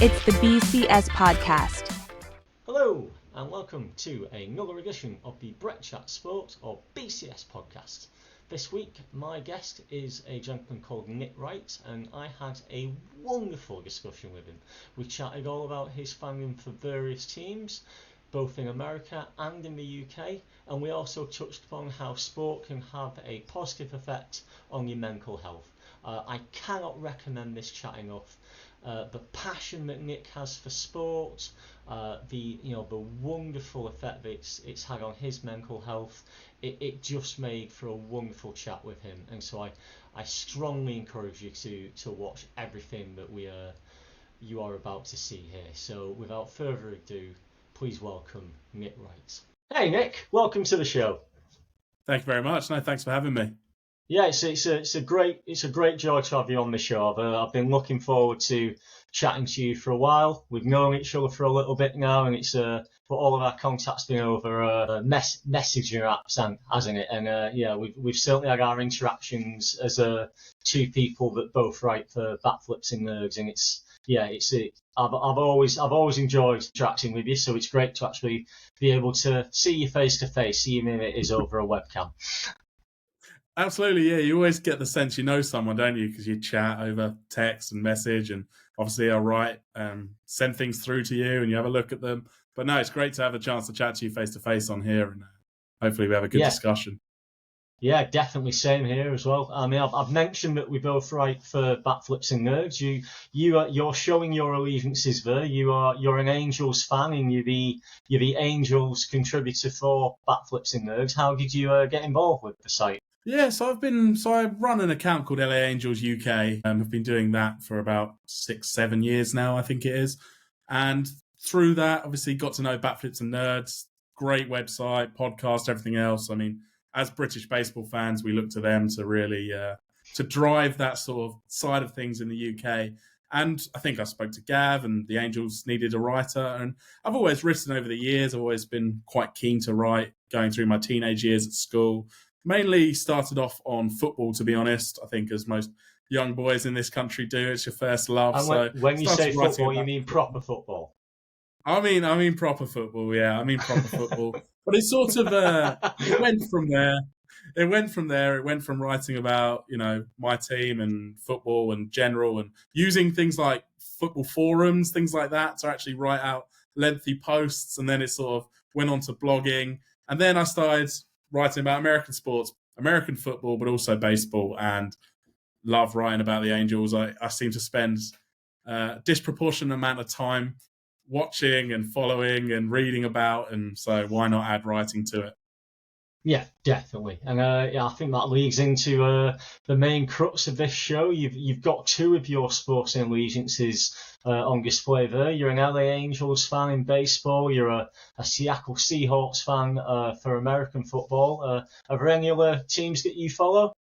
It's the BCS Podcast. Hello, and welcome to another edition of the Brett Chat Sport, or BCS Podcast. This week, my guest is a gentleman called Wright, and I had a wonderful discussion with him. We chatted all about his fandom for various teams, both in America and in the UK, and we also touched upon how sport can have a positive effect on your mental health. I cannot recommend this chat enough. The passion that Nick has for sport, the wonderful effect that it's had on his mental health, it just made for a wonderful chat with him. And so I strongly encourage you to watch everything that you are about to see here. So without further ado, please welcome Nick Wright. Hey Nick, welcome to the show. Thank you very much. No, thanks for having me. Yeah, it's a great joy to have you on the show. I've been looking forward to chatting to you for a while. We've known each other for a little bit now, and it's but all of our contacts been over messaging apps, hasn't it? And we've certainly had our interactions as two people that both write for Batflips and Nerds, and I've always enjoyed interacting with you. So it's great to actually be able to see you face to face, even if it is over a webcam. Absolutely, yeah. You always get the sense you know someone, don't you? Because you chat over text and message, and obviously I'll write, send things through to you, and you have a look at them. But no, it's great to have a chance to chat to you face to face on here, and hopefully we have a good discussion. Yeah, definitely. Same here as well. I mean, I've mentioned that we both write for Batflips and Nerds. You're showing your allegiances there. You're an Angels fan, and you're the Angels contributor for Batflips and Nerds. How did you get involved with the site? Yeah, so I run an account called LA Angels UK. I've been doing that for about 6-7 years now, I think it is. And through that, obviously got to know Batflips and Nerds. Great website, podcast, everything else. I mean, as British baseball fans, we look to them to really to drive that sort of side of things in the UK. And I think I spoke to Gav, and the Angels needed a writer. And I've always written over the years. I've always been quite keen to write, going through my teenage years at school. Mainly started off on football, to be honest. I think as most young boys in this country do, it's your first love. And when you say football, you mean proper football? I mean proper football, yeah. I mean proper football. But it sort of it went from there. It went from writing about, my team and football and general, and using things like football forums, things like that, to actually write out lengthy posts. And then it sort of went on to blogging. And then I started writing about American sports, American football, but also baseball, and love writing about the Angels. I seem to spend a disproportionate amount of time watching and following and reading about, and so why not add writing to it? Yeah, definitely. And I think that leads into the main crux of this show. You've got two of your sporting allegiances on display there. You're an LA Angels fan in baseball. You're a Seattle Seahawks fan for American football. Are there any other teams that you follow?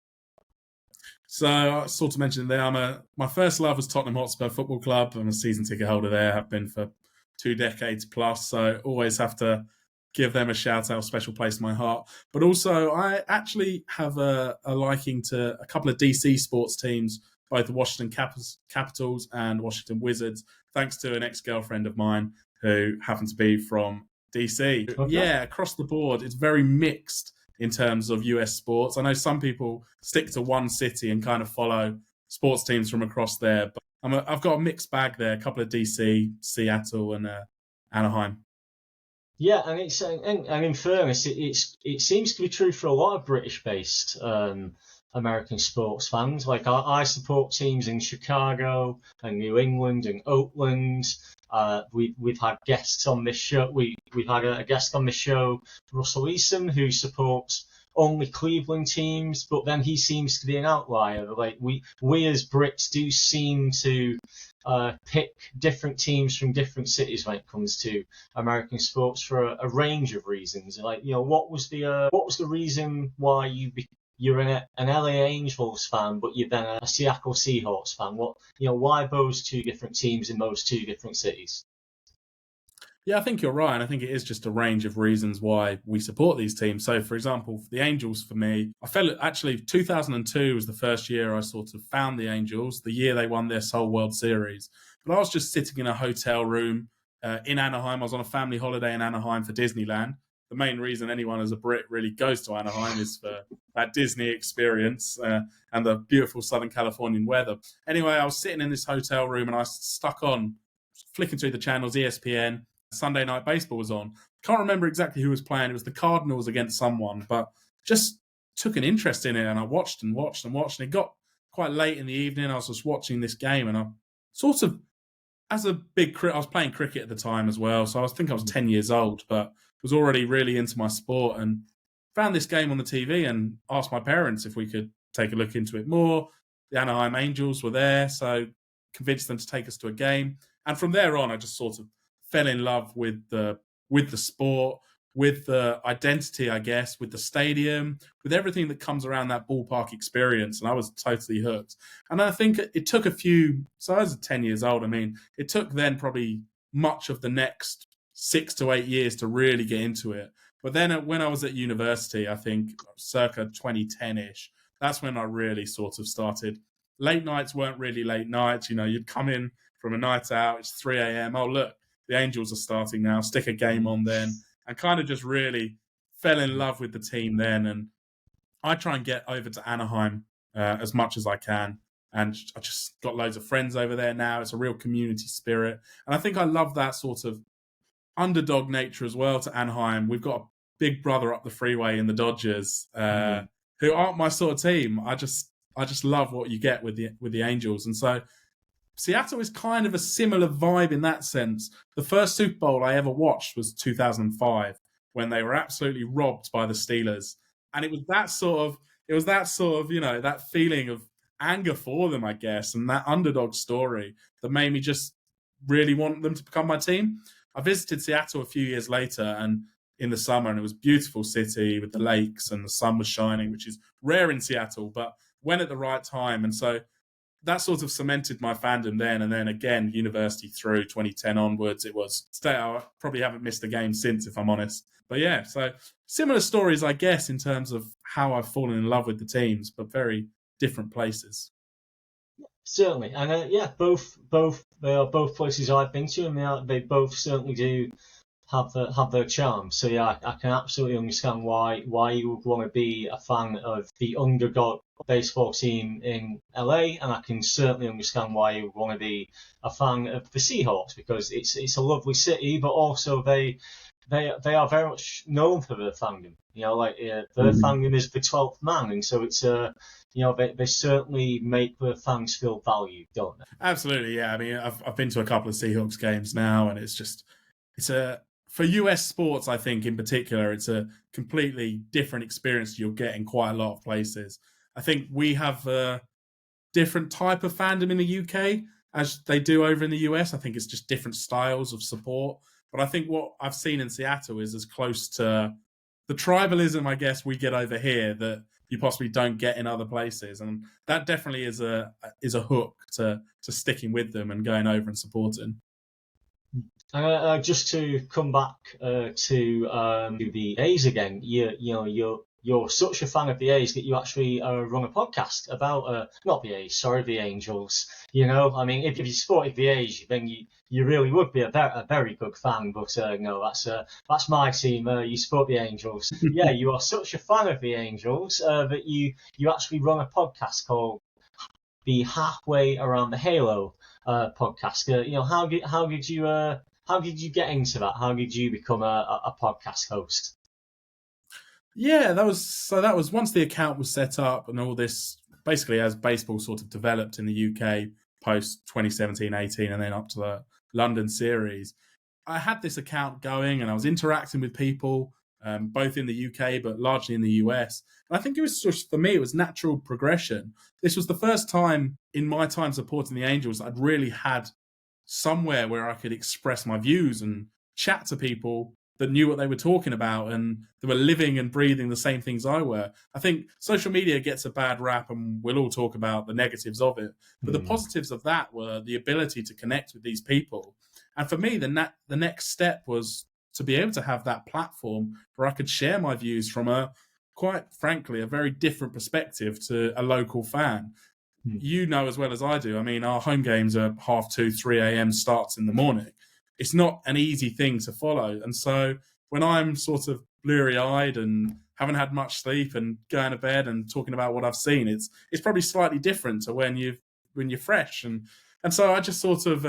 So I sort of mentioned there, my first love was Tottenham Hotspur Football Club. I'm a season ticket holder there, have been for 2 decades plus. So always have to give them a shout out, special place in my heart. But also I actually have a liking to a couple of DC sports teams, both the Washington Capitals and Washington Wizards, thanks to an ex-girlfriend of mine who happened to be from DC. Okay. Yeah, across the board, it's very mixed in terms of US sports. I know some people stick to one city and kind of follow sports teams from across there, but I've got a mixed bag there, a couple of DC, Seattle and Anaheim. Yeah, and in fairness, it seems to be true for a lot of British-based American sports fans. Like I support teams in Chicago and New England and Oakland. We've had guests on this show. We've had a guest on the show, Russell Eason, who supports only Cleveland teams, but then he seems to be an outlier. Like we as Brits do seem to pick different teams from different cities when it comes to American sports for a range of reasons. Like, what was the reason why you're an LA Angels fan, but you're then a Seattle Seahawks fan? Why those two different teams in those two different cities? Yeah, I think you're right. And I think it is just a range of reasons why we support these teams. So, for example, the Angels, for me, 2002 was the first year I sort of found the Angels, the year they won their sole World Series. But I was just sitting in a hotel room in Anaheim. I was on a family holiday in Anaheim for Disneyland. The main reason anyone as a Brit really goes to Anaheim is for that Disney experience and the beautiful Southern Californian weather. Anyway, I was sitting in this hotel room and I stuck on, flicking through the channels, ESPN. Sunday Night Baseball was on. Can't remember exactly who was playing. It was the Cardinals against someone, but just took an interest in it, and I watched and watched and watched. And it got quite late in the evening. I was just watching this game, and I sort of, I was playing cricket at the time as well, so I think I was 10 years old, but was already really into my sport, and found this game on the TV and asked my parents if we could take a look into it more. The Anaheim Angels were there, so convinced them to take us to a game. And from there on, I just sort of fell in love with the sport, with the identity, I guess, with the stadium, with everything that comes around that ballpark experience. And I was totally hooked. And I think it took so I was 10 years old. I mean, it took then probably much of the next 6 to 8 years to really get into it. But then when I was at university, I think circa 2010-ish, that's when I really sort of started. Late nights weren't really late nights. You'd come in from a night out, it's 3 a.m. Oh, look, the Angels are starting now, stick a game on then. And kind of just really fell in love with the team then. And I try and get over to Anaheim as much as I can. And I just got loads of friends over there now. It's a real community spirit. And I think I love that sort of underdog nature as well to Anaheim. We've got a big brother up the freeway in the Dodgers who aren't my sort of team. I just love what you get with the Angels. And so Seattle is kind of a similar vibe in that sense. The first Super Bowl I ever watched was 2005 when they were absolutely robbed by the Steelers. And it was that sort of, that feeling of anger for them, I guess, and that underdog story that made me just really want them to become my team. I visited Seattle a few years later and in the summer, and it was a beautiful city with the lakes and the sun was shining, which is rare in Seattle, but went at the right time. And so that sort of cemented my fandom then. And then again, university through 2010 onwards, it was I probably haven't missed a game since, if I'm honest. But yeah, so similar stories, I guess, in terms of how I've fallen in love with the teams, but very different places. Certainly, and both places I've been to, and they both certainly do have their charm. So yeah, I can absolutely understand why you would want to be a fan of the underdog baseball team in LA, and I can certainly understand why you would want to be a fan of the Seahawks, because it's a lovely city, but also they are very much known for their fandom. Their fandom is the 12th man, and so it's they certainly make their fans feel valued, don't they? Absolutely, yeah. I mean, I've been to a couple of Seahawks games now, and for US sports, I think in particular, it's a completely different experience you'll get in quite a lot of places. I think we have a different type of fandom in the UK as they do over in the US. I think it's just different styles of support. But I think what I've seen in Seattle is as close to the tribalism, I guess, we get over here that you possibly don't get in other places. And that definitely is a hook to sticking with them and going over and supporting. Just to come back to the A's again, you're such a fan of the A's that you actually run a podcast about not the A's, sorry, the Angels. I mean, if you supported the A's, then you really would be a very good fan. But no, that's my team. You support the Angels. Yeah, you are such a fan of the Angels that you actually run a podcast called the Halfway Around the Halo podcast. How did you get into that? How did you become a podcast host? Yeah, that was once the account was set up and all this, basically as baseball sort of developed in the UK post 2017-18 and then up to the London series. I had this account going and I was interacting with people, both in the UK but largely in the US. And I think it was just, for me, it was natural progression. This was the first time in my time supporting the Angels I'd really had somewhere where I could express my views and chat to people that knew what they were talking about and they were living and breathing the same things I were. I think social media gets a bad rap and we'll all talk about the negatives of it. But the positives of that were the ability to connect with these people. And for me, the next step was to be able to have that platform where I could share my views from quite frankly, a very different perspective to a local fan. you know as well as I do, I mean, our home games are 2:30, 3 a.m. starts in the morning. It's not an easy thing to follow. And so when I'm sort of blurry-eyed and haven't had much sleep and going to bed and talking about what I've seen, it's probably slightly different to when you're fresh. And so I just sort of,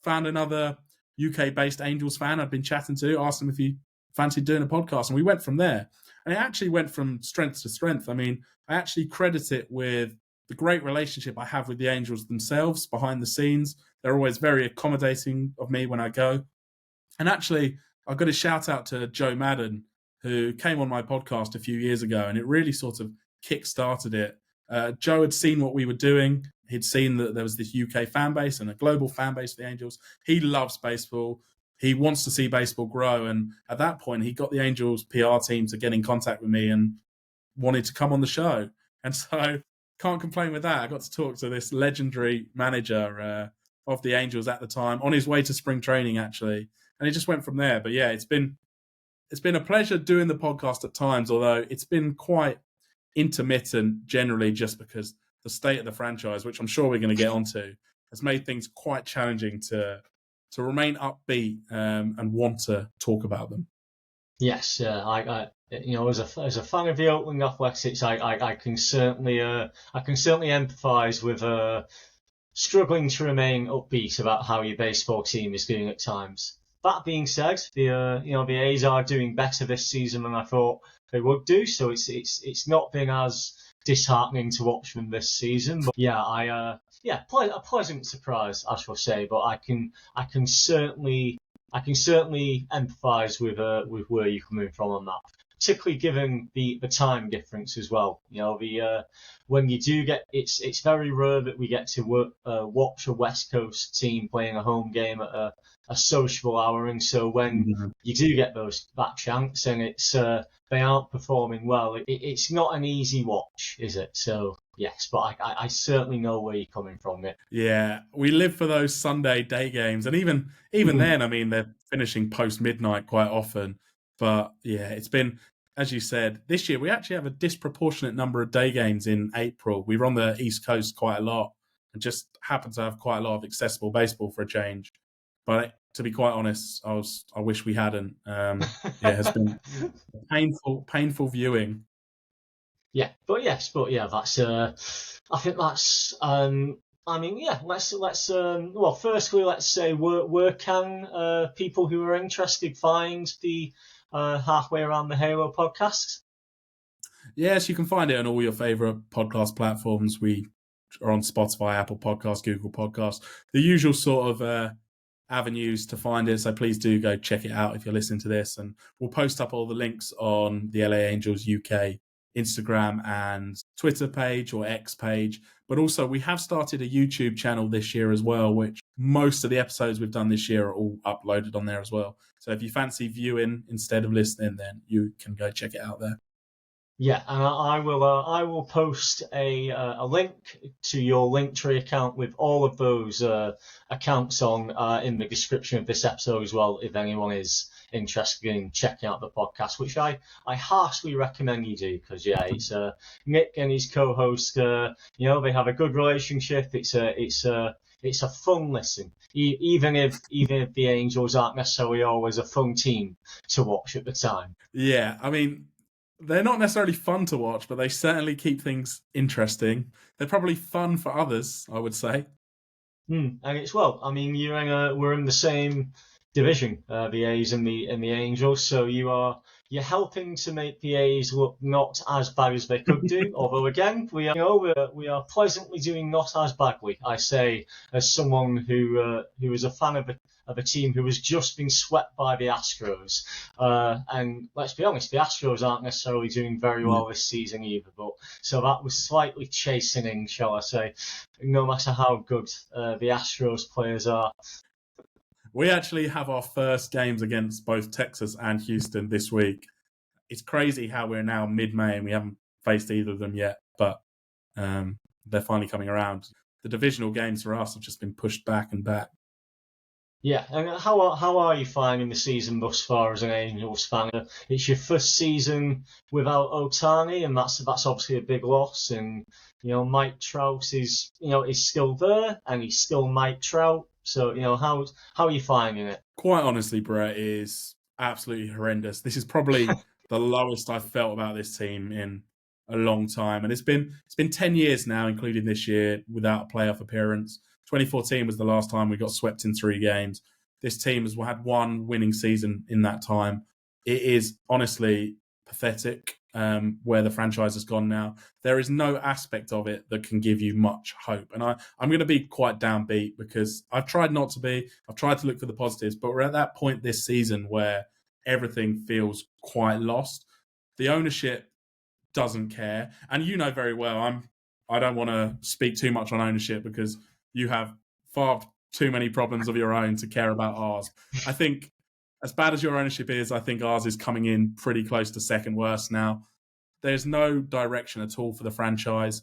found another UK-based Angels fan I'd been chatting to, asked him if he fancied doing a podcast, and we went from there. And it actually went from strength to strength. I mean, I actually credit it with the great relationship I have with the Angels themselves behind the scenes. They're always very accommodating of me when I go. And actually, I've got a shout out to Joe Madden, who came on my podcast a few years ago, and it really sort of kick-started it. Joe had seen what we were doing. He'd seen that there was this UK fan base and a global fan base for the Angels. He loves baseball. He wants to see baseball grow. And at that point, he got the Angels PR team to get in contact with me and wanted to come on the show. And so can't complain with that. I got to talk to this legendary manager of the Angels at the time on his way to spring training, actually. And it just went from there. But yeah, it's been a pleasure doing the podcast at times, although it's been quite intermittent generally just because the state of the franchise, which I'm sure we're going to get onto, has made things quite challenging to remain upbeat and want to talk about them. Yes, I as a fan of the Oakland Athletics, I can certainly empathise with struggling to remain upbeat about how your baseball team is doing at times. That being said, the A's are doing better this season than I thought they would do, so it's not been as disheartening to watch them this season. But yeah, a pleasant surprise, I shall say. But I can certainly empathise with where you're coming from on that, particularly given the time difference as well. When you do get, it's very rare that we get to watch a West Coast team playing a home game at a sociable hour, and so when you do get that chance and it's they aren't performing well, it's not an easy watch, is it? So yes, but I certainly know where you're coming from. It. Yeah, we live for those Sunday day games, and even then, I mean, they're finishing post midnight quite often. But yeah, it's been, as you said, this year we actually have a disproportionate number of day games in April. We were on the East Coast quite a lot and just happen to have quite a lot of accessible baseball for a change. But to be quite honest, I wish we hadn't. It has been painful viewing. Yeah, that's. I think that's. Let's. Well, firstly, let's say where can people who are interested find the Halfway Around the Halo podcast? Yes, you can find it on all your favourite podcast platforms. We are on Spotify, Apple Podcasts, Google Podcasts, the usual sort of avenues to find it. So please do go check it out if you're listening to this. And we'll post up all the links on the LA Angels UK Instagram and Twitter page or X page. But also we have started a YouTube channel this year as well, which most of the episodes we've done this year are all uploaded on there as well. So if you fancy viewing instead of listening, then you can go check it out there. Yeah, and I will post a link to your Linktree account with all of those accounts on in the description of this episode as well, if anyone is interested in checking out the podcast, which I harshly recommend you do, because it's Nick and his co-host. They have a good relationship. It's a fun listen, even if the Angels aren't necessarily always a fun team to watch at the time. Yeah, I mean, they're not necessarily fun to watch, but they certainly keep things interesting. They're probably fun for others, I would say. And it's we're in the same division, the A's and the Angels. So you're helping to make the A's look not as bad as they could do. Although again, we are pleasantly doing not as badly. I say, as someone who is a fan of a team who has just been swept by the Astros. And let's be honest, the Astros aren't necessarily doing very well this season either. But so that was slightly chastening, shall I say, no matter how good the Astros players are. We actually have our first games against both Texas and Houston this week. It's crazy how we're now mid-May and we haven't faced either of them yet, but they're finally coming around. The divisional games for us have just been pushed back and back. Yeah, and how are you finding the season thus far as an Angels fan? It's your first season without Otani, and that's obviously a big loss. And Mike Trout is still there, and he's still Mike Trout. So how are you finding it? Quite honestly, Brett, it is absolutely horrendous. This is probably the lowest I've felt about this team in a long time, and it's been 10 years now, including this year, without a playoff appearance. 2014 was the last time we got swept in 3 games. This team has had one winning season in that time. It is honestly pathetic where the franchise has gone now. There is no aspect of it that can give you much hope. And I'm going to be quite downbeat because I've tried not to be. I've tried to look for the positives, but we're at that point this season where everything feels quite lost. The ownership doesn't care. And you know very well, I don't want to speak too much on ownership because you have far too many problems of your own to care about ours. I think as bad as your ownership is, I think ours is coming in pretty close to second worst now. There's no direction at all for the franchise.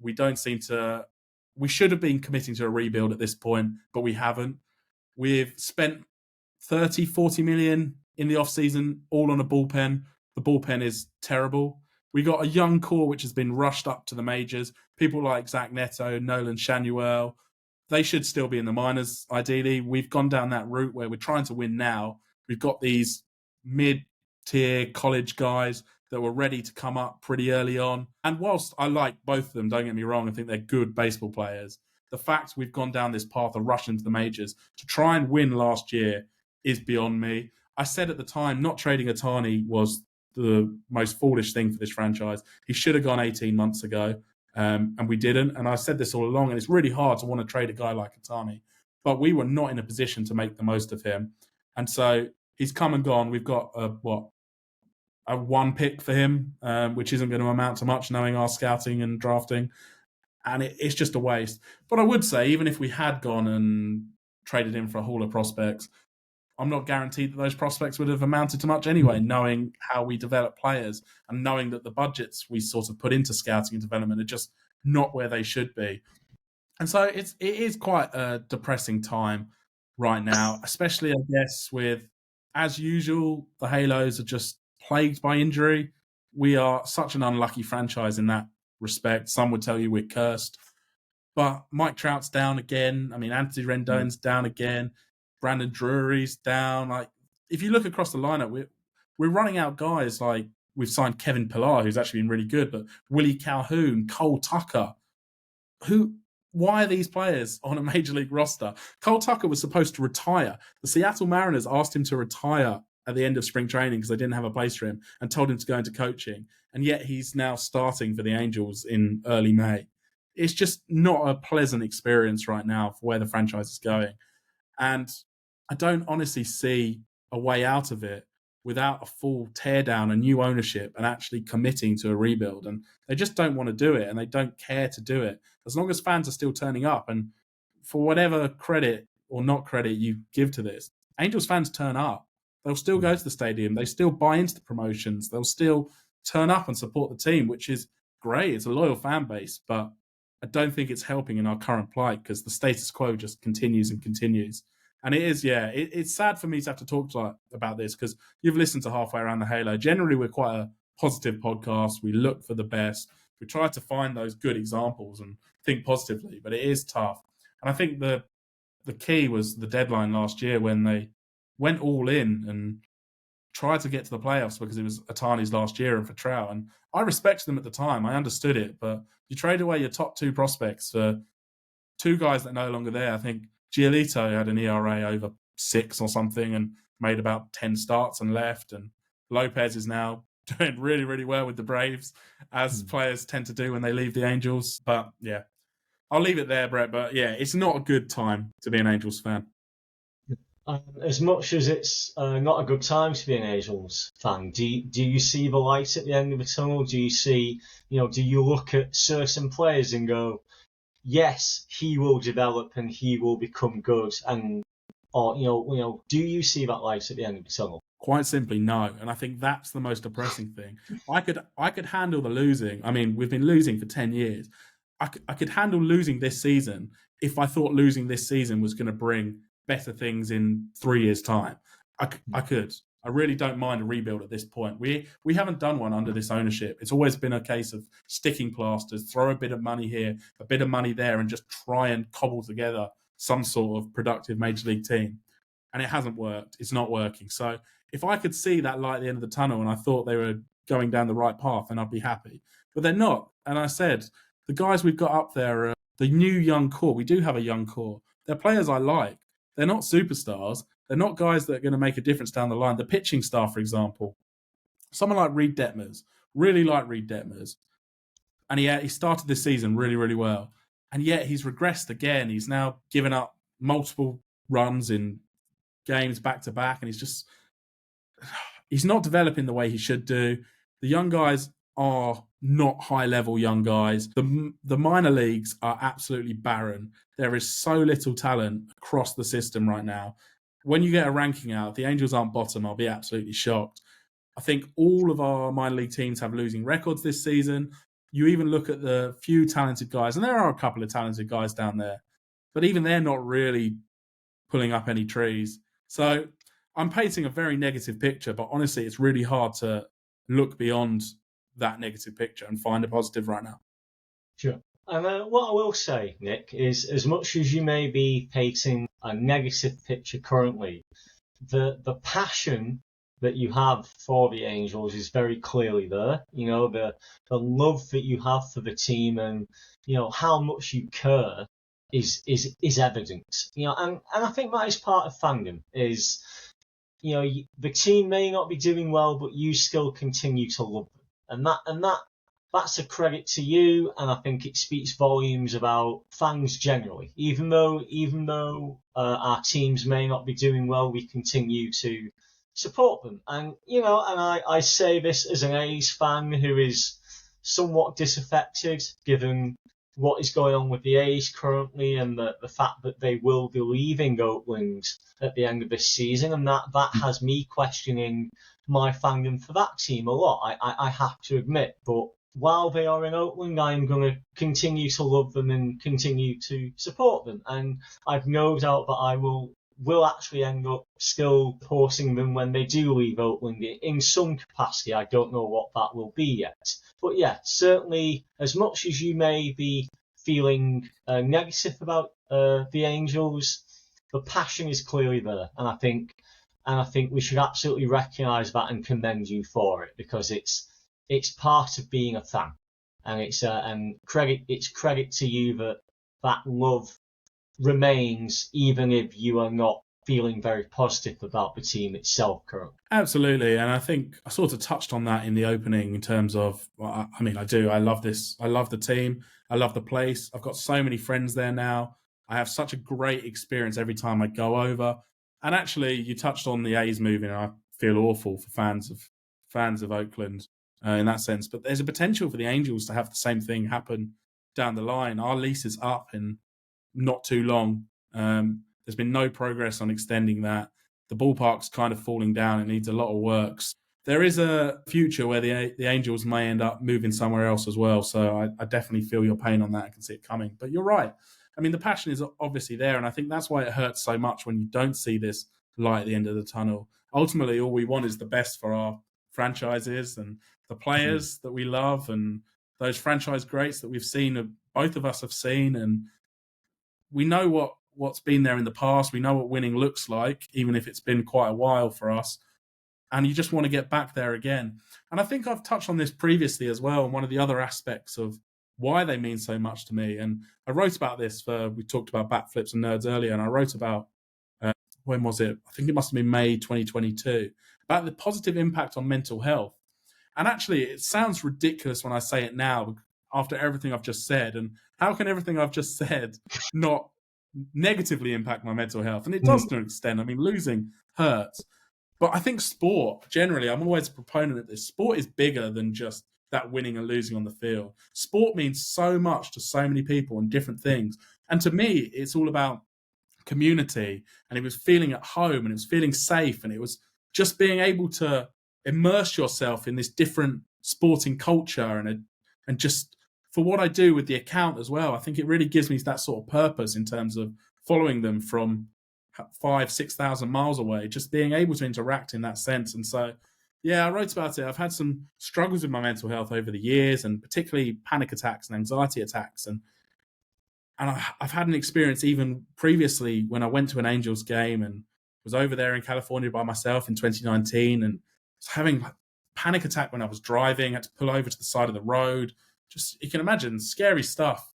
We should have been committing to a rebuild at this point, but we haven't. We've spent 30, 40 million in the off-season, all on a bullpen. The bullpen is terrible. We got a young core which has been rushed up to the majors. People like Zach Neto, Nolan Shanuel, they should still be in the minors, ideally. We've gone down that route where we're trying to win now. We've got these mid-tier college guys that were ready to come up pretty early on. And whilst I like both of them, don't get me wrong, I think they're good baseball players. The fact we've gone down this path of rushing to the majors to try and win last year is beyond me. I said at the time, not trading Otani was the most foolish thing for this franchise. He should have gone 18 months ago, and we didn't. And I said this all along, and it's really hard to want to trade a guy like Otani. But we were not in a position to make the most of him. And so he's come and gone. We've got a 1 pick for him, which isn't going to amount to much knowing our scouting and drafting. And it's just a waste. But I would say, even if we had gone and traded him for a haul of prospects, I'm not guaranteed that those prospects would have amounted to much anyway, knowing how we develop players and knowing that the budgets we sort of put into scouting and development are just not where they should be. And so it is quite a depressing time right now, especially, I guess, with, as usual, the Halos are just plagued by injury. We are such an unlucky franchise in that respect. Some would tell you we're cursed. But Mike Trout's down again. I mean, Anthony Rendon's down again. Brandon Drury's down. Like, if you look across the lineup, we're running out guys. Like, we've signed Kevin Pillar, who's actually been really good, but Willie Calhoun, Cole Tucker. Why are these players on a major league roster? Cole Tucker was supposed to retire. The Seattle Mariners asked him to retire at the end of spring training because they didn't have a place for him and told him to go into coaching. And yet he's now starting for the Angels in early May. It's just not a pleasant experience right now for where the franchise is going. And I don't honestly see a way out of it without a full teardown and new ownership and actually committing to a rebuild. And they just don't want to do it, and they don't care to do it. As long as fans are still turning up, and for whatever credit or not credit you give to this, Angels fans turn up. They'll still go to the stadium. They still buy into the promotions. They'll still turn up and support the team, which is great. It's a loyal fan base, but I don't think it's helping in our current plight because the status quo just continues and continues. And it is, it's sad for me to have to talk about this because you've listened to Halfway Around the Halo. Generally, we're quite a positive podcast. We look for the best. We try to find those good examples and think positively, but it is tough. And I think the key was the deadline last year when they went all in and tried to get to the playoffs because it was Otani's last year and for Trout. And I respected them at the time. I understood it, but you trade away your top 2 prospects for 2 guys that are no longer there. I think Giolito had an ERA over 6 or something and made about 10 starts and left. And Lopez is now doing really, really well with the Braves, as players tend to do when they leave the Angels. But yeah, I'll leave it there, Brett. But yeah, it's not a good time to be an Angels fan. As much as it's not a good time to be an Angels fan, do you see the light at the end of the tunnel? Do you see, do you look at certain players and go, yes, he will develop and he will become good, or do you see that light at the end of the tunnel? Quite simply, no. And I think that's the most depressing thing. I could handle the losing. I mean, we've been losing for 10 years. I could handle losing this season if I thought losing this season was going to bring better things in 3 years' time. I could. I really don't mind a rebuild at this point. We haven't done one under this ownership. It's always been a case of sticking plasters, throw a bit of money here, a bit of money there, and just try and cobble together some sort of productive Major League team. And it hasn't worked. It's not working. So if I could see that light at the end of the tunnel and I thought they were going down the right path, then I'd be happy. But they're not. And I said, the guys we've got up there are the new young core. We do have a young core. They're players I like. They're not superstars. They're not guys that are going to make a difference down the line. The pitching staff, for example, someone like Reed Detmers, really like Reed Detmers. And he started this season really, really well. And yet he's regressed again. He's now given up multiple runs in games back to back. And he's not developing the way he should do. The young guys are not high-level young guys. The minor leagues are absolutely barren. There is so little talent across the system right now. When you get a ranking out, if the Angels aren't bottom, I'll be absolutely shocked. I think all of our minor league teams have losing records this season. You even look at the few talented guys, and there are a couple of talented guys down there, but even they're not really pulling up any trees. So I'm painting a very negative picture, but honestly, it's really hard to look beyond that negative picture and find a positive right now. Sure. And what I will say, Nick, is as much as you may be painting a negative picture currently, the passion that you have for the Angels is very clearly there. You know, the love that you have for the team and, you know, how much you care is evident. You know, and I think that is part of fandom is, you know, the team may not be doing well, but you still continue to love them. And that's a credit to you, and I think it speaks volumes about fans generally. Even though our teams may not be doing well, we continue to support them. And you know, and I say this as an A's fan who is somewhat disaffected given what is going on with the A's currently and the fact that they will be leaving Oakland at the end of this season, and that has me questioning my fandom for that team a lot. I have to admit, but while they are in Oakland, I'm going to continue to love them and continue to support them. And I've no doubt that I will actually end up still supporting them when they do leave Oakland in some capacity. I don't know what that will be yet. But yeah, certainly as much as you may be feeling negative about the Angels, the passion is clearly there. And I think we should absolutely recognise that and commend you for it, because it's part of being a fan, and it's credit to you that love remains even if you are not feeling very positive about the team itself currently. Absolutely, and I think I sort of touched on that in the opening in terms of, I mean, I do. I love this. I love the team. I love the place. I've got so many friends there now. I have such a great experience every time I go over. And actually, you touched on the A's moving, and I feel awful for fans of Oakland. In that sense, but there's a potential for the Angels to have the same thing happen down the line. Our lease is up in not too long. There's been no progress on extending that. The ballpark's kind of falling down. It needs a lot of works. There is a future where the Angels may end up moving somewhere else as well. So I definitely feel your pain on that. I can see it coming. But you're right. I mean, the passion is obviously there, and I think that's why it hurts so much when you don't see this light at the end of the tunnel. Ultimately, all we want is the best for our franchises and the players that we love and those franchise greats that we've seen, both of us have seen, and we know what's been there in the past. We know what winning looks like, even if it's been quite a while for us. And you just want to get back there again. And I think I've touched on this previously as well, and one of the other aspects of why they mean so much to me. And I wrote about this we talked about Batflips and Nerds earlier, and I wrote about, when was it? I think it must have been May 2022, about the positive impact on mental health. And actually, it sounds ridiculous when I say it now, after everything I've just said. And how can everything I've just said not negatively impact my mental health? And it does to an extent. I mean, losing hurts. But I think sport, generally, I'm always a proponent of this. Sport is bigger than just that winning and losing on the field. Sport means so much to so many people and different things. And to me, it's all about community. And it was feeling at home, and it was feeling safe, and it was just being able to immerse yourself in this different sporting culture and just for what I do with the account as well. I think it really gives me that sort of purpose in terms of following them from 6,000 miles away, just being able to interact in that sense. And so, yeah, I wrote about it. I've had some struggles with my mental health over the years, and particularly panic attacks and anxiety attacks. And I've had an experience even previously when I went to an Angels game and was over there in California by myself in 2019 and was having a panic attack when I was driving, had to pull over to the side of the road. Just, you can imagine, scary stuff.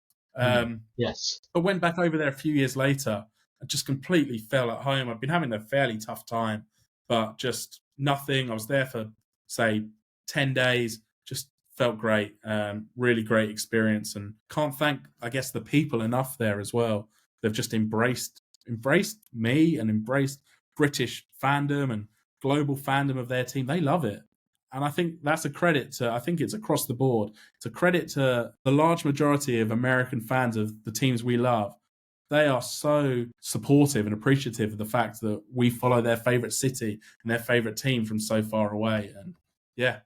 Yes. I went back over there a few years later and just completely fell at home. I've been having a fairly tough time, but just nothing. I was there for, say, 10 days, just felt great. Really great experience, and can't thank, I guess, the people enough there as well. They've just embraced me and embraced British fandom and global fandom of their team. They love it. And I think that's a credit to, I think it's across the board. It's a credit to the large majority of American fans of the teams we love. They are so supportive and appreciative of the fact that we follow their favourite city and their favourite team from so far away. And yeah,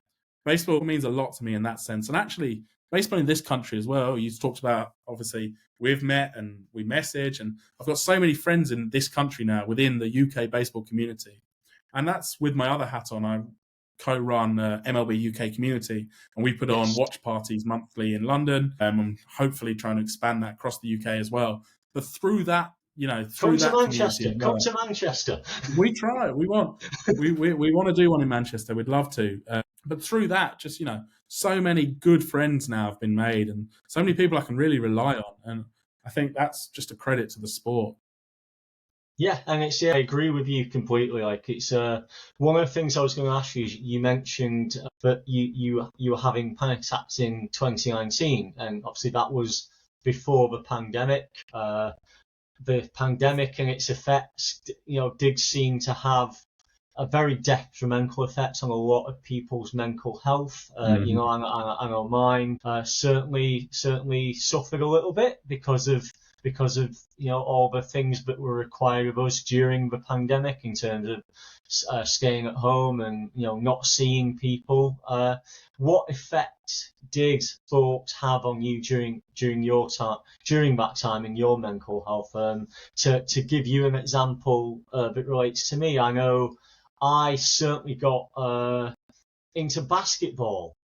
baseball means a lot to me in that sense. And actually, baseball in this country as well, you talked about, obviously, we've met and we message. And I've got so many friends in this country now within the UK baseball community. And that's with my other hat on. I co-run MLB UK community, and we put on watch parties monthly in London, and hopefully trying to expand that across the UK as well. But through that, come to Manchester. We try. We want to do one in Manchester. We'd love to. But through that, just so many good friends now have been made, and so many people I can really rely on. And I think that's just a credit to the sport. Yeah, and I agree with you completely. Like, it's one of the things I was going to ask you. You mentioned that you were having panic attacks in 2019, and obviously that was before the pandemic. The pandemic and its effects, did seem to have a very detrimental effect on a lot of people's mental health. I know mine certainly suffered a little bit because of all the things that were required of us during the pandemic in terms of staying at home and not seeing people. What effect did sport have on you during that time in your mental health? To give you an example that relates to me, I know I certainly got into basketball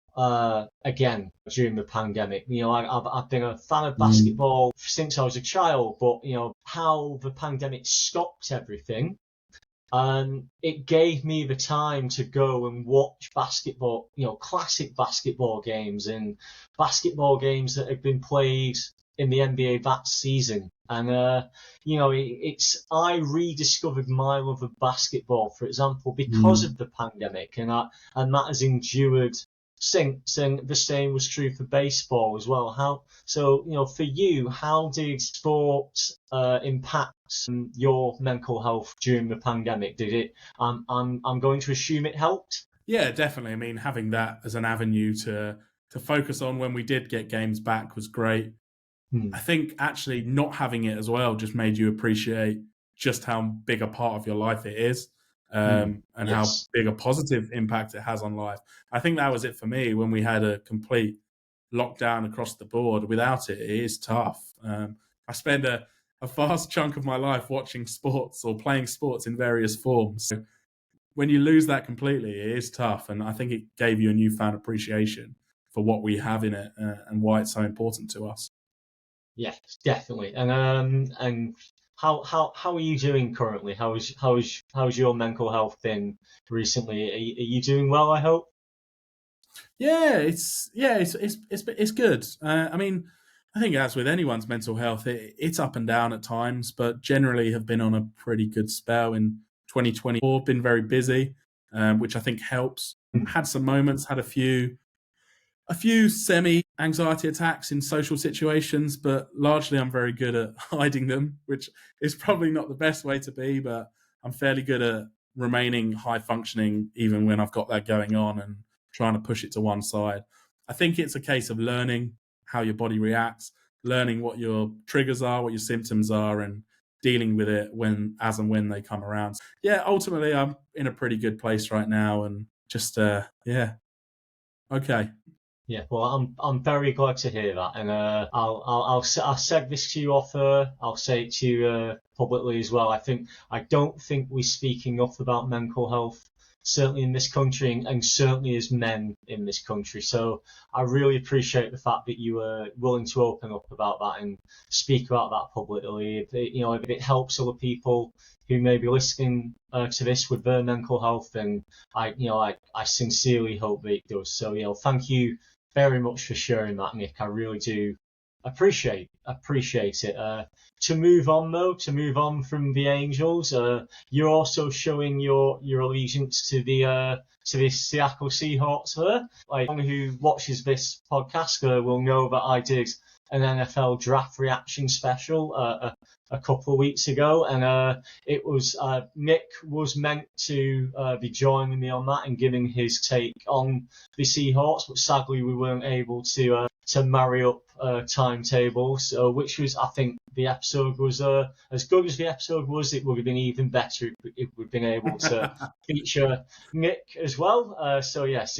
again during the pandemic. I've been a fan of basketball since I was a child, but how the pandemic stopped everything, it gave me the time to go and watch basketball, classic basketball games and basketball games that have been played in the NBA that season. And I rediscovered my love of basketball, for example, because of the pandemic, and that has endured since. And the same was true for baseball as well. For you, how did sport impact your mental health during the pandemic? Did it? I'm going to assume it helped. Yeah, definitely. I mean, having that as an avenue to focus on when we did get games back was great. I think actually not having it as well just made you appreciate just how big a part of your life it is, and how big a positive impact it has on life. I think that was it for me when we had a complete lockdown across the board. Without it, it is tough. I spend a vast chunk of my life watching sports or playing sports in various forms. So when you lose that completely, it is tough. And I think it gave you a newfound appreciation for what we have in it and why it's so important to us. Yes, definitely. And how are you doing currently? How's your mental health been recently? Are you doing well, I hope? Yeah, it's good. I mean, I think as with anyone's mental health, it's up and down at times, but generally have been on a pretty good spell in 2024. Been very busy, which I think helps. Had some moments, had a few semi-anxiety attacks in social situations, but largely I'm very good at hiding them, which is probably not the best way to be, but I'm fairly good at remaining high-functioning even when I've got that going on and trying to push it to one side. I think it's a case of learning how your body reacts, learning what your triggers are, what your symptoms are, and dealing with it as and when they come around. Yeah, ultimately I'm in a pretty good place right now, and just, okay. Yeah, well, I'm very glad to hear that, and I'll said this to you off. I'll say it to you publicly as well. I don't think we speak enough about mental health, certainly in this country, and certainly as men in this country. So I really appreciate the fact that you were willing to open up about that and speak about that publicly. If it helps other people who may be listening to this with their mental health, then I sincerely hope that it does. So thank you very much for sharing that, Nick. I really do appreciate it. To move on from the Angels, you're also showing your allegiance to the Seattle Seahawks there. Like, anyone who watches this podcast will know that I did an NFL draft reaction special a couple of weeks ago, and it was Nick was meant to be joining me on that and giving his take on the Seahawks, but sadly we weren't able to marry up timetables, which was, I think, the episode was as good as the episode was. It would have been even better if we'd been able to feature Nick as well. So yes,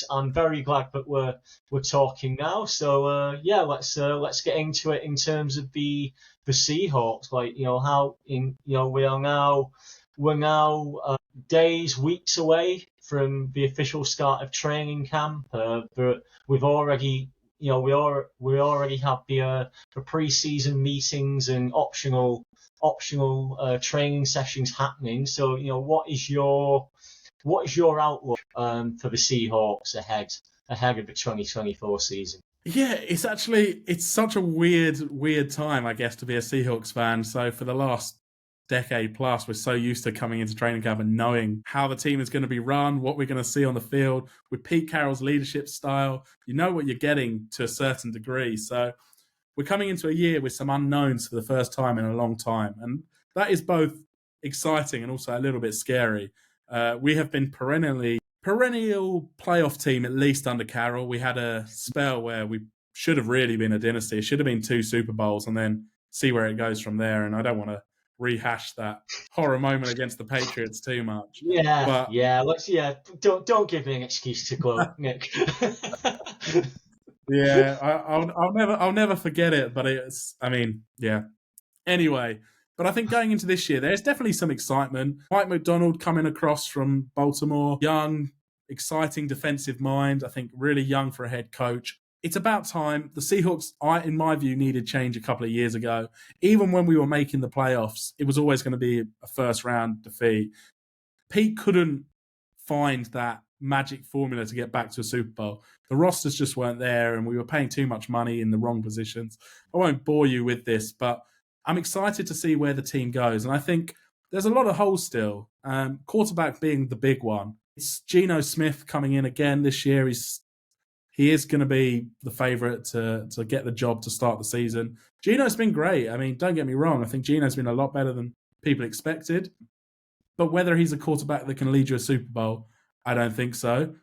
I'm very glad that we're talking now. So let's get into it in terms of the Seahawks. We're now days, weeks away from the official start of training camp. But we've already, we already have the pre-season meetings and optional training sessions happening. So what is your outlook for the Seahawks ahead of the 2024 season? Yeah, it's such a weird time, I guess, to be a Seahawks fan. So for the last decade plus, we're so used to coming into training camp and knowing how the team is going to be run, what we're going to see on the field. With Pete Carroll's leadership style, you know what you're getting to a certain degree. So we're coming into a year with some unknowns for the first time in a long time. And that is both exciting and also a little bit scary. We have been perennial playoff team, at least under Carroll. We had a spell where we should have really been a dynasty. It should have been 2 Super Bowls and then see where it goes from there. And I don't want to rehash that horror moment against the Patriots too much. Don't give me an excuse to quote Nick. Yeah, I'll never forget it. But Anyway, but I think going into this year, there's definitely some excitement. Mike McDonald coming across from Baltimore, young, exciting defensive mind. I think really young for a head coach. It's about time. The Seahawks, in my view, needed change a couple of years ago. Even when we were making the playoffs, it was always going to be a first-round defeat. Pete couldn't find that magic formula to get back to a Super Bowl. The rosters just weren't there, and we were paying too much money in the wrong positions. I won't bore you with this, but I'm excited to see where the team goes. And I think there's a lot of holes still. Quarterback being the big one. It's Geno Smith coming in again this year. He is going to be the favourite to get the job to start the season. Geno's been great. I mean, don't get me wrong. I think Geno's been a lot better than people expected. But whether he's a quarterback that can lead you a Super Bowl, I don't think so.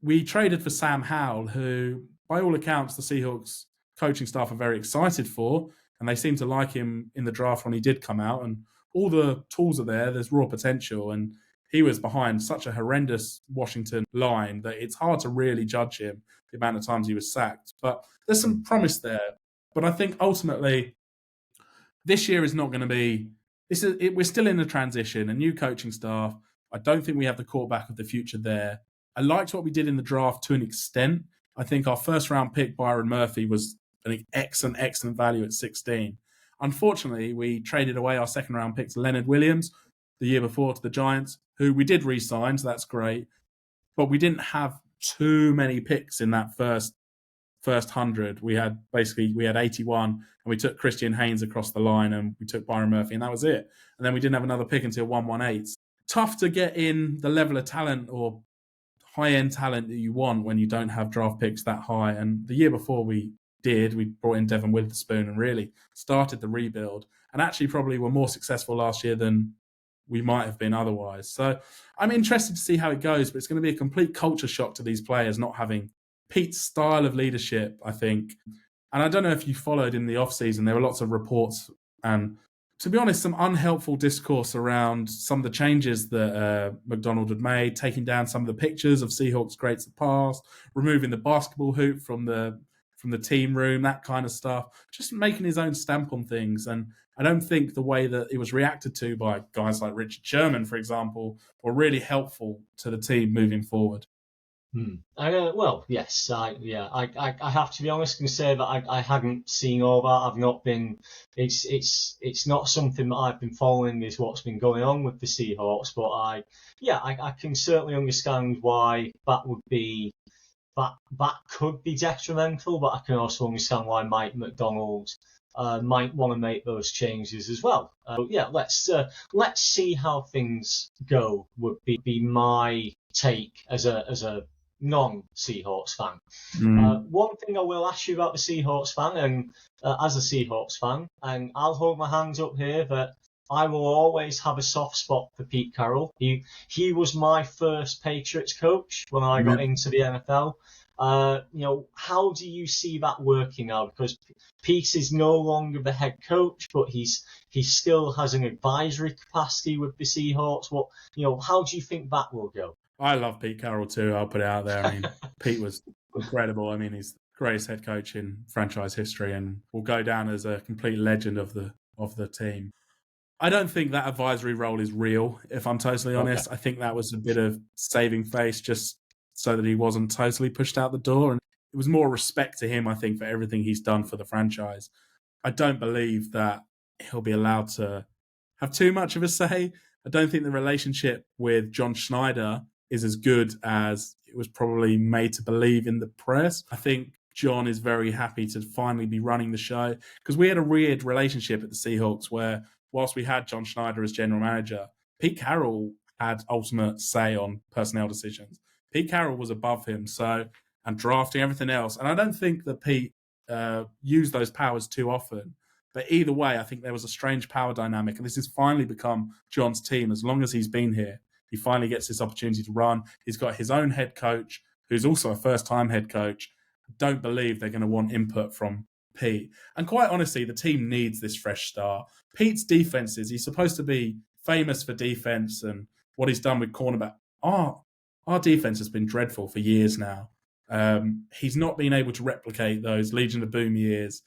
We traded for Sam Howell, who, by all accounts, the Seahawks coaching staff are very excited for, and they seem to like him in the draft when he did come out. And all the tools are there. There's raw potential. And he was behind such a horrendous Washington line that it's hard to really judge him, the amount of times he was sacked. But there's some promise there. But I think ultimately, this year is not going to be... we're still in a transition, a new coaching staff. I don't think we have the quarterback of the future there. I liked what we did in the draft to an extent. I think our first-round pick, Byron Murphy, was an excellent value at 16. Unfortunately, we traded away our second-round pick to Leonard Williams the year before to the Giants, who we did re-sign, so that's great. But we didn't have too many picks in that first 100. We had 81, and we took Christian Haynes across the line, and we took Byron Murphy, and that was it. And then we didn't have another pick until 118. Tough to get in the level of talent or high-end talent that you want when you don't have draft picks that high. And the year before we brought in Devin Witherspoon and really started the rebuild, and actually probably were more successful last year than we might have been otherwise. So I'm interested to see how it goes, but it's going to be a complete culture shock to these players not having Pete's style of leadership, I think. And I don't know if you followed in the off-season, there were lots of reports and to be honest, some unhelpful discourse around some of the changes that McDonald had made, taking down some of the pictures of Seahawks greats of the past, removing the basketball hoop from the team room, that kind of stuff, just making his own stamp on things. And I don't think the way that it was reacted to by guys like Richard Sherman, for example, were really helpful to the team moving forward. Well, yes, I have to be honest and say that I hadn't seen all that. I've not been. It's not something that I've been following. Is what's been going on with the Seahawks, but I can certainly understand why that would be. That could be detrimental, but I can also understand why Mike McDonald might want to make those changes as well. Let's see how things go. Would be my take as a non-Seahawks fan. One thing I will ask you about the Seahawks fan, and as a Seahawks fan, and I'll hold my hands up here that I will always have a soft spot for Pete Carroll. He was my first Patriots coach when I got into the NFL. How do you see that working now? Because Pete is no longer the head coach, but he still has an advisory capacity with the Seahawks. How do you think that will go? I love Pete Carroll too. I'll put it out there. I mean, Pete was incredible. I mean, he's the greatest head coach in franchise history and will go down as a complete legend of the team. I don't think that advisory role is real, if I'm totally honest. Okay. I think that was a bit of saving face just so that he wasn't totally pushed out the door. And it was more respect to him, I think, for everything he's done for the franchise. I don't believe that he'll be allowed to have too much of a say. I don't think the relationship with John Schneider is as good as it was probably made to believe in the press. I think John is very happy to finally be running the show because we had a weird relationship at the Seahawks where whilst we had John Schneider as general manager, Pete Carroll had ultimate say on personnel decisions. Pete Carroll was above him, and drafting everything else. And I don't think that Pete used those powers too often. But either way, I think there was a strange power dynamic. And this has finally become John's team. As long as he's been here, he finally gets this opportunity to run. He's got his own head coach, who's also a first-time head coach. I don't believe they're going to want input from Pete. And quite honestly, the team needs this fresh start. Pete's defenses, he's supposed to be famous for defense and what he's done with cornerback. Our defense has been dreadful for years now. He's not been able to replicate those Legion of Boom years.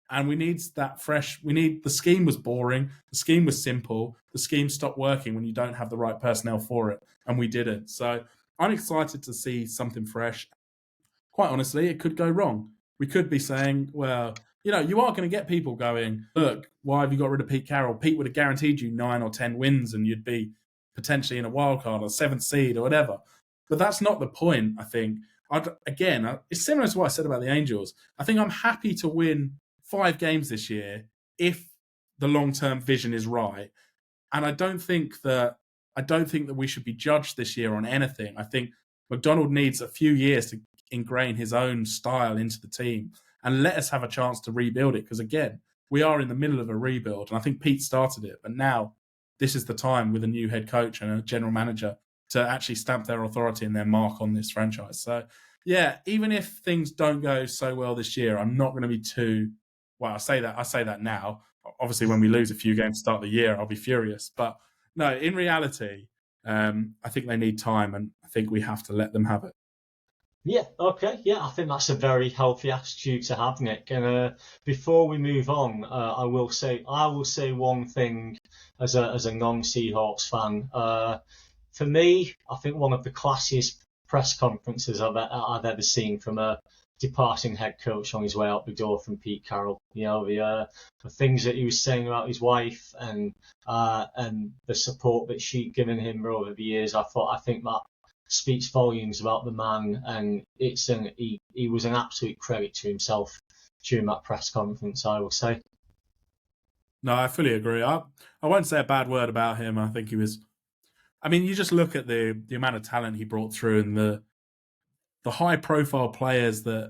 And we need that fresh. The scheme was boring. The scheme was simple. The scheme stopped working when you don't have the right personnel for it. And we didn't. So I'm excited to see something fresh. Quite honestly, it could go wrong. We could be saying, well, you are going to get people going, look, why have you got rid of Pete Carroll? Pete would have guaranteed you 9 or 10 wins and you'd be potentially in a wild card or 7th seed or whatever. But that's not the point, I think. It's similar to what I said about the Angels. I think I'm happy to win 5 games this year if the long-term vision is right. And I don't think that we should be judged this year on anything. I think McDonald needs a few years to ingrain his own style into the team and let us have a chance to rebuild it. Because again, we are in the middle of a rebuild. And I think Pete started it. But now this is the time with a new head coach and a general manager to actually stamp their authority and their mark on this franchise. So, yeah, even if things don't go so well this year, I'm not going to be too... Well, I say that now. Obviously, when we lose a few games to start the year, I'll be furious. But no, in reality, I think they need time, and I think we have to let them have it. Yeah, okay. Yeah, I think that's a very healthy attitude to have, Nick. And before we move on, I will say one thing as a non-Seahawks fan. For me, I think one of the classiest press conferences I've ever seen from a departing head coach on his way out the door from Pete Carroll. The things that he was saying about his wife and the support that she'd given him over the years. I think that speaks volumes about the man, and he was an absolute credit to himself during that press conference, I will say. No, I fully agree. I won't say a bad word about him. I think he was... I mean, you just look at the amount of talent he brought through and the high-profile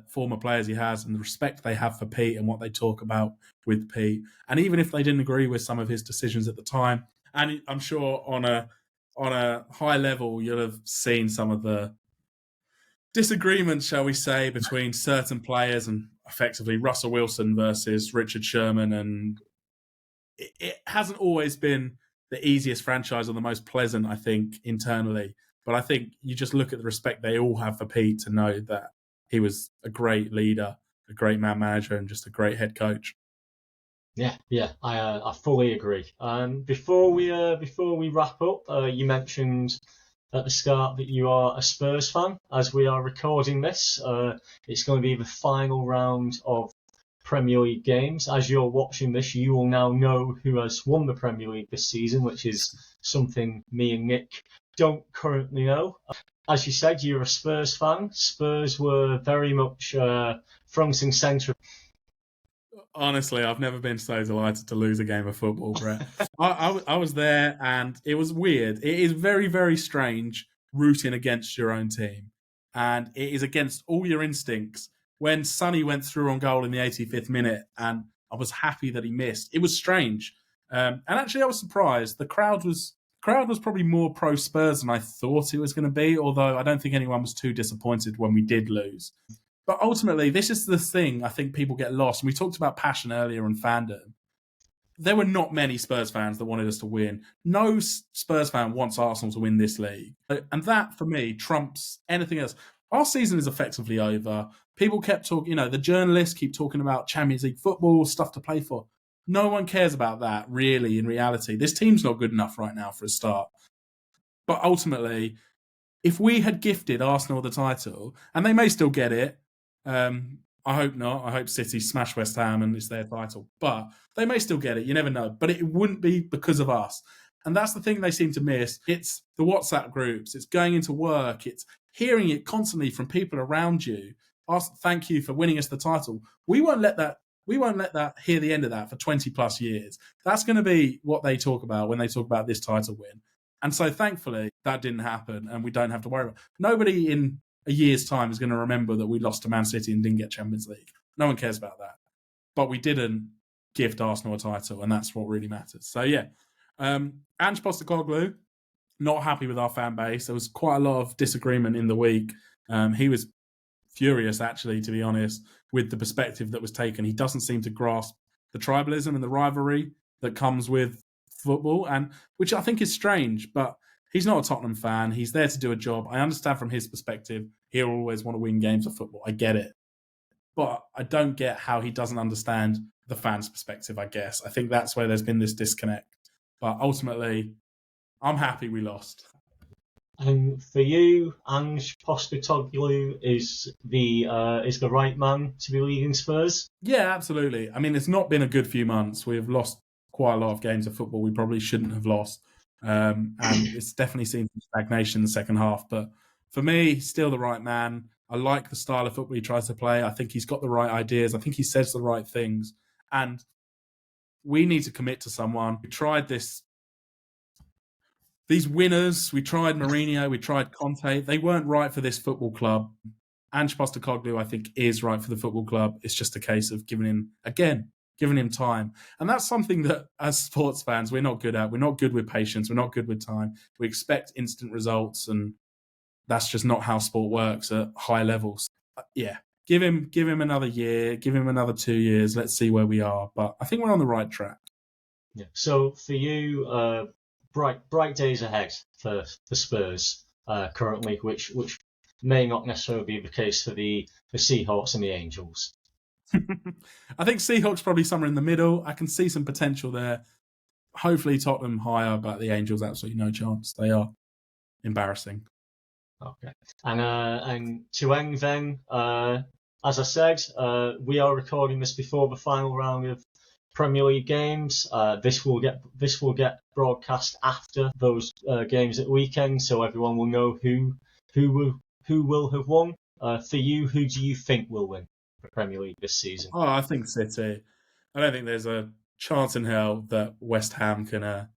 former players he has and the respect they have for Pete and what they talk about with Pete. And even if they didn't agree with some of his decisions at the time, and I'm sure on a high level, you'll have seen some of the disagreements, shall we say, between certain players and effectively Russell Wilson versus Richard Sherman. And it hasn't always been the easiest franchise or the most pleasant, I think, internally. But I think you just look at the respect they all have for Pete to know that he was a great leader, a great man manager, and just a great head coach. Yeah, I fully agree. Before we wrap up, you mentioned at the start that you are a Spurs fan. As we are recording this, it's going to be the final round of Premier League games. As you're watching this, you will now know who has won the Premier League this season, which is something me and Nick don't currently know. As you said, you're a Spurs fan. Spurs were very much front and centre. Honestly, I've never been so delighted to lose a game of football, Brett. I was there and it was weird. It is very, very strange rooting against your own team. And it is against all your instincts. When Sonny went through on goal in the 85th minute and I was happy that he missed, it was strange. And actually, I was surprised. The crowd was probably more pro-Spurs than I thought it was going to be, although I don't think anyone was too disappointed when we did lose. But ultimately, this is the thing I think people get lost. And we talked about passion earlier and fandom. There were not many Spurs fans that wanted us to win. No Spurs fan wants Arsenal to win this league. And that, for me, trumps anything else. Our season is effectively over. People kept talking, the journalists keep talking about Champions League football, stuff to play for. No one cares about that, really, in reality. This team's not good enough right now for a start. But ultimately, if we had gifted Arsenal the title, and they may still get it, I hope not. I hope City smash West Ham and it's their title. But they may still get it. You never know. But it wouldn't be because of us. And that's the thing they seem to miss. It's the WhatsApp groups. It's going into work. It's hearing it constantly from people around you. Thank you for winning us the title. We won't let that hear the end of that for 20 plus years. That's going to be what they talk about when they talk about this title win. And so thankfully that didn't happen and we don't have to worry about it. Nobody in a year's time is going to remember that we lost to Man City and didn't get Champions League. No one cares about that. But we didn't gift Arsenal a title, and that's what really matters. So, yeah. Ange Postecoglou, not happy with our fan base. There was quite a lot of disagreement in the week. He was furious, actually, to be honest, with the perspective that was taken. He doesn't seem to grasp the tribalism and the rivalry that comes with football, and which I think is strange, but he's not a Tottenham fan. He's there to do a job. I understand from his perspective, he'll always want to win games of football. I get it. But I don't get how he doesn't understand the fans' perspective, I guess. I think that's where there's been this disconnect. But ultimately, I'm happy we lost. And for you, Ange Postecoglou is the right man to be leading Spurs? Yeah, absolutely. I mean, it's not been a good few months. We've lost quite a lot of games of football we probably shouldn't have lost. And it's definitely seen some stagnation in the second half. But for me, he's still the right man. I like the style of football he tries to play. I think he's got the right ideas. I think he says the right things. And we need to commit to someone. We tried these winners. We tried Mourinho. We tried Conte. They weren't right for this football club. Ange Postecoglou, I think, is right for the football club. It's just a case of giving him time. And that's something that, as sports fans, we're not good at. We're not good with patience. We're not good with time. We expect instant results, and that's just not how sport works at high levels. Yeah, give him another year, give him another 2 years. Let's see where we are. But I think we're on the right track. Yeah. So for you, bright days ahead for Spurs currently, which may not necessarily be the case for the Seahawks and the Angels. I think Seahawks probably somewhere in the middle. I can see some potential there. Hopefully Tottenham higher, but the Angels absolutely no chance. They are embarrassing. Okay. And to end then, as I said, we are recording this before the final round of Premier League games. This will get broadcast after those games at weekend, so everyone will know who will have won. For you, who do you think will win the Premier League this season? Oh, I think City. I don't think there's a chance in hell that West Ham can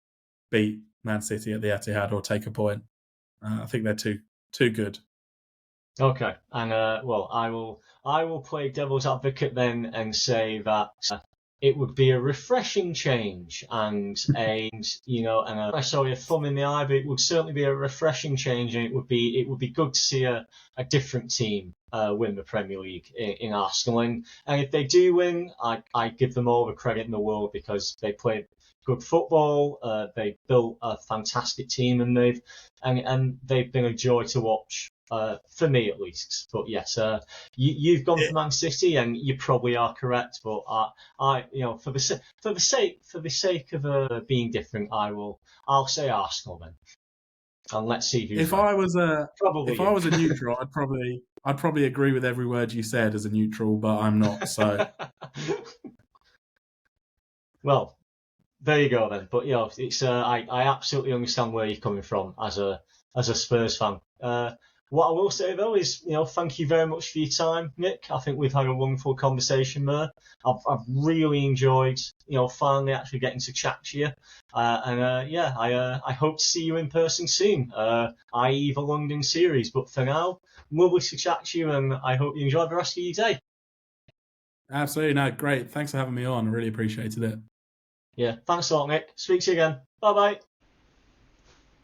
beat Man City at the Etihad or take a point. I think they're too good. Okay, and I will play devil's advocate then and say that it would be a refreshing change and a thumb in the eye, but it would certainly be a refreshing change, and it would be good to see a different team win the Premier League in Arsenal. And if they do win, I give them all the credit in the world, because they played good football, they built a fantastic team, and they've been a joy to watch. For me at least. But yes, you've gone for Man City, and you probably are correct. But I for the sake of being different, I'll say Arsenal then, and let's see who's If right. I was a neutral, I'd probably agree with every word you said as a neutral, but I'm not. So well, there you go then. But it's I absolutely understand where you're coming from as a Spurs fan. What I will say though is, thank you very much for your time, Nick. I think we've had a wonderful conversation there. I've really enjoyed, finally actually getting to chat to you. I hope to see you in person soon, i.e. the London series. But for now, lovely to chat to you, and I hope you enjoy the rest of your day. Absolutely, no, great. Thanks for having me on. I really appreciated it. Yeah, thanks a lot, Nick. Speak to you again. Bye-bye.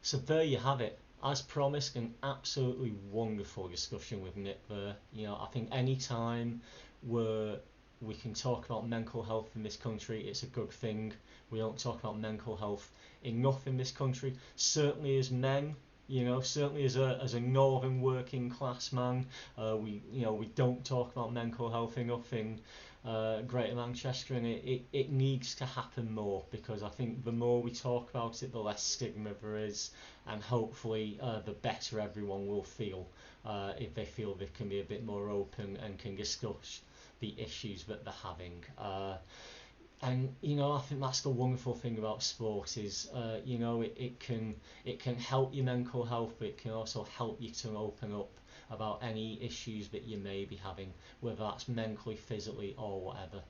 So there you have it. As promised, an absolutely wonderful discussion with Nick there. I think any time where we can talk about mental health in this country, it's a good thing. We don't talk about mental health enough in this country. Certainly as men, certainly as a northern working class man, we don't talk about mental health enough in Greater Manchester, and it needs to happen more, because I think the more we talk about it, the less stigma there is, and hopefully the better everyone will feel if they feel they can be a bit more open and can discuss the issues that they're having. And I think that's the wonderful thing about sport is it can help your mental health, but it can also help you to open up about any issues that you may be having, whether that's mentally, physically, or whatever.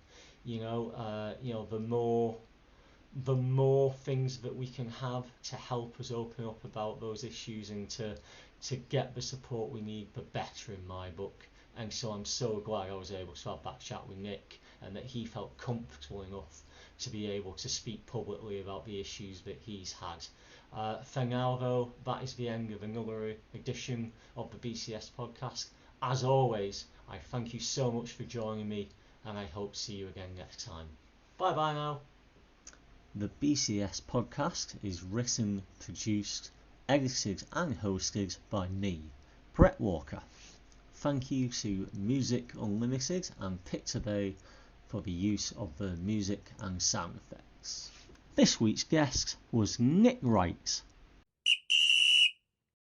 The more things that we can have to help us open up about those issues and to get the support we need, the better in my book. And so I'm so glad I was able to have that chat with Nick, and that he felt comfortable enough to be able to speak publicly about the issues that he's had. For now though, that is the end of another edition of the BCS podcast. As always, I thank you so much for joining me, and I hope to see you again next time. Bye bye now. The BCS podcast is written, produced, edited and hosted by me, Brett Walker. Thank you to Music Unlimited and Pixabay for the use of the music and sound effects. This week's guest was Nick Wright.